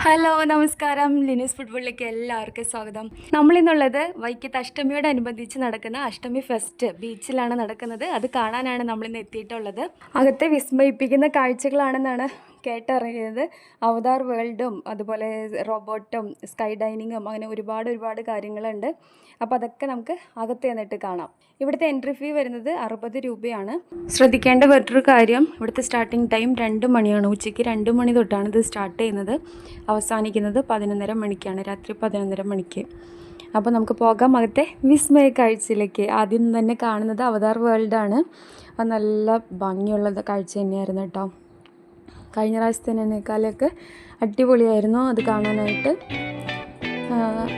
Hello നമസ്കാരം. ലിനീസ് ഫുട്ബോളിലേക്ക് എല്ലാവർക്കും സ്വാഗതം. നമ്മളിന്നുള്ളത് വൈക്കത്ത് അഷ്ടമിയോടനുബന്ധിച്ച് നടക്കുന്ന അഷ്ടമി ഫെസ്റ്റ് ബീച്ചിലാണ് നടക്കുന്നത്. അത് കാണാനാണ് നമ്മളിന്ന് എത്തിയിട്ടുള്ളത്. അകത്തെ വിസ്മയിപ്പിക്കുന്ന കാഴ്ചകളാണെന്നാണ് കേട്ടറിയുന്നത്. അവതാർ വേൾഡും അതുപോലെ റോബോട്ടും സ്കൈ ഡൈനിങ്ങും അങ്ങനെ ഒരുപാട് കാര്യങ്ങളുണ്ട്. അപ്പോൾ അതൊക്കെ നമുക്ക് അകത്ത് ചെന്നിട്ട് കാണാം. ഇവിടുത്തെ എൻട്രി ഫീ വരുന്നത് 60 രൂപയാണ്. ശ്രദ്ധിക്കേണ്ട മറ്റൊരു കാര്യം, ഇവിടുത്തെ സ്റ്റാർട്ടിംഗ് ടൈം 2 മണിയാണ്. ഉച്ചയ്ക്ക് 2 മണി തൊട്ടാണ് ഇത് സ്റ്റാർട്ട് ചെയ്യുന്നത്. അവസാനിക്കുന്നത് 11:30 മണിക്കാണ്, രാത്രി 11:30 മണിക്ക്. അപ്പോൾ നമുക്ക് പോകാം അകത്തെ വിസ്മയ കാഴ്ചയിലേക്ക്. ആദ്യം തന്നെ കാണുന്നത് അവതാർ വേൾഡാണ്. അത് നല്ല ഭംഗിയുള്ള കാഴ്ച തന്നെയായിരുന്നു കേട്ടോ. കഴിഞ്ഞ പ്രാവശ്യത്തിനേക്കാളൊക്കെ അടിപൊളിയായിരുന്നു അത് കാണാനായിട്ട്.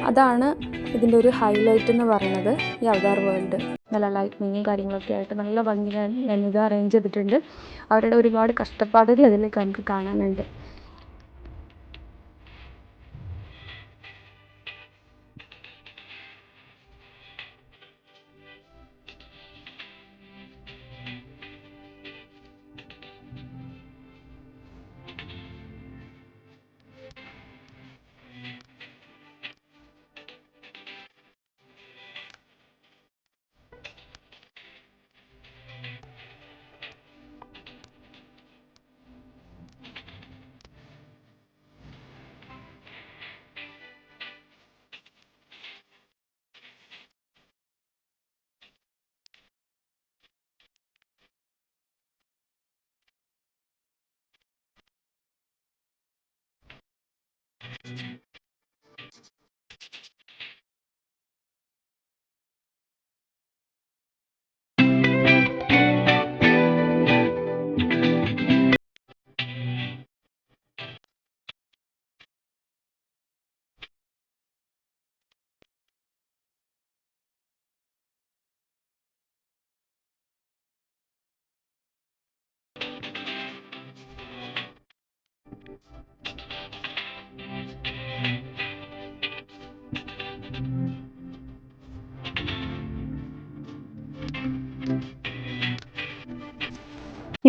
അതാണ് ഇതിൻ്റെ ഒരു ഹൈലൈറ്റ് എന്ന് പറയുന്നത്, ഈ അവതാർ വേൾഡ്. നല്ല ലൈറ്റിങ്ങും കാര്യങ്ങളൊക്കെ ആയിട്ട് നല്ല ഭംഗിയാണ് ഇത് അറേഞ്ച് ചെയ്തിട്ടുണ്ട്. അവരുടെ ഒരുപാട് കഷ്ടപ്പാട് അതിലേക്ക് നമുക്ക് കാണാനുണ്ട്.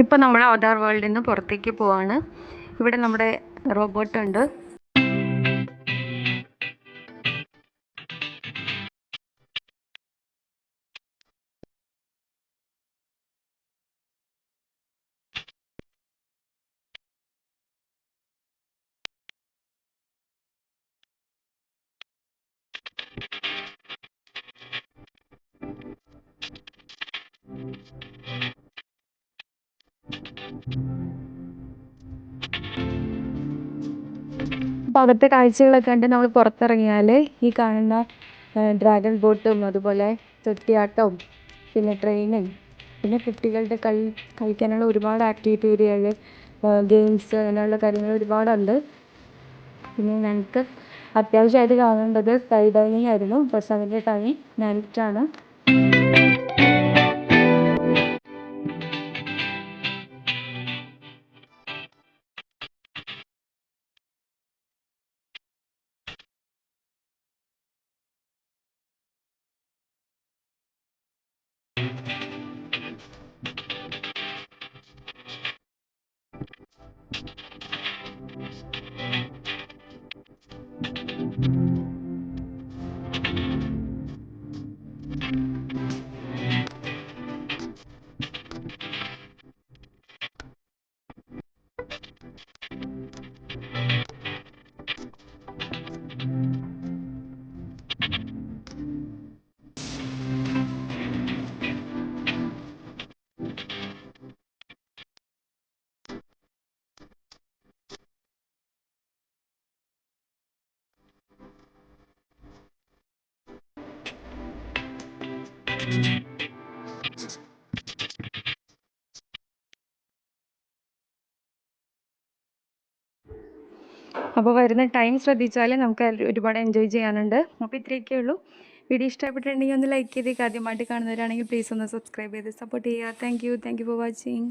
ഇപ്പോൾ നമ്മൾ അവതാർ വേൾഡിൽ നിന്ന് പുറത്തേക്ക് പോവാണ്. ഇവിടെ നമ്മുടെ റോബോട്ട് ഉണ്ട്. അപ്പോൾ അകത്തെ കാഴ്ചകളൊക്കെ കണ്ട് നമ്മൾ പുറത്തിറങ്ങിയാൽ ഈ കാണുന്ന ഡ്രാഗൺ ബോട്ടും അതുപോലെ തൊട്ടിയാട്ടവും പിന്നെ ട്രെയിനും പിന്നെ കുട്ടികളുടെ കളിക്കാനുള്ള ഒരുപാട് ആക്ടിവിറ്റി ഏരിയകൾ, ഗെയിംസ്, അങ്ങനെയുള്ള കാര്യങ്ങൾ ഒരുപാടുണ്ട്. പിന്നെ ഞങ്ങൾക്ക് അത്യാവശ്യമായിട്ട് കാണേണ്ടത് സ്കൈ ഡൈനിങ് ആയിരുന്നു. പക്ഷെ അതിൻ്റെ ടൈം നൈറ്റാണ്. അപ്പോൾ വരുന്ന ടൈം ശ്രദ്ധിച്ചാൽ നമുക്ക് ഒരുപാട് എൻജോയ് ചെയ്യാനുണ്ട്. അപ്പോൾ ഇത്രയൊക്കെ ഉള്ളൂ. വീഡിയോ ഇഷ്ടപ്പെട്ടിട്ടുണ്ടെങ്കിൽ ഒന്ന് ലൈക്ക് ചെയ്തേക്ക്. ആദ്യമായിട്ട് കാണുന്നവരാണെങ്കിൽ പ്ലീസ് ഒന്ന് സബ്സ്ക്രൈബ് ചെയ്ത് സപ്പോർട്ട് ചെയ്യുക. Thank you for watching.